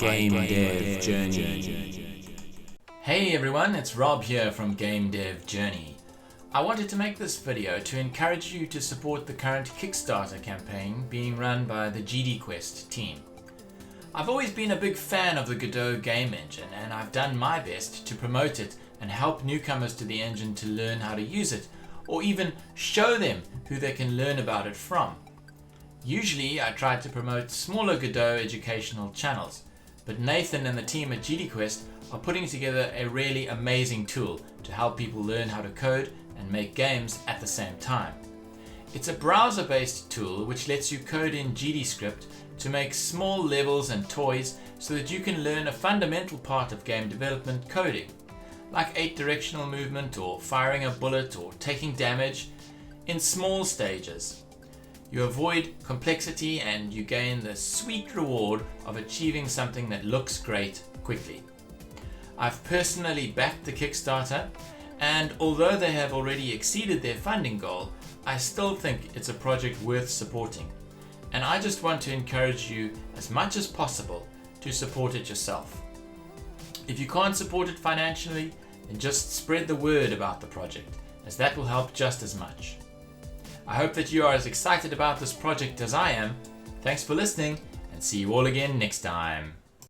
Game Dev Journey. Hey everyone, it's Rob here from Game Dev Journey. I wanted to make this video to encourage you to support the current Kickstarter campaign being run by the GDQuest team. I've always been a big fan of the Godot game engine, and I've done my best to promote it and help newcomers to the engine to learn how to use it, or even show them who they can learn about it from. Usually I try to promote smaller Godot educational channels, but Nathan and the team at GDQuest are putting together a really amazing tool to help people learn how to code and make games at the same time. It's a browser-based tool which lets you code in GDScript to make small levels and toys so that you can learn a fundamental part of game development coding, like 8-directional movement or firing a bullet or taking damage, in small stages. You avoid complexity and you gain the sweet reward of achieving something that looks great quickly. I've personally backed the Kickstarter, and although they have already exceeded their funding goal, I still think it's a project worth supporting. And I just want to encourage you as much as possible to support it yourself. If you can't support it financially, then just spread the word about the project, as that will help just as much. I hope that you are as excited about this project as I am. Thanks for listening, and see you all again next time.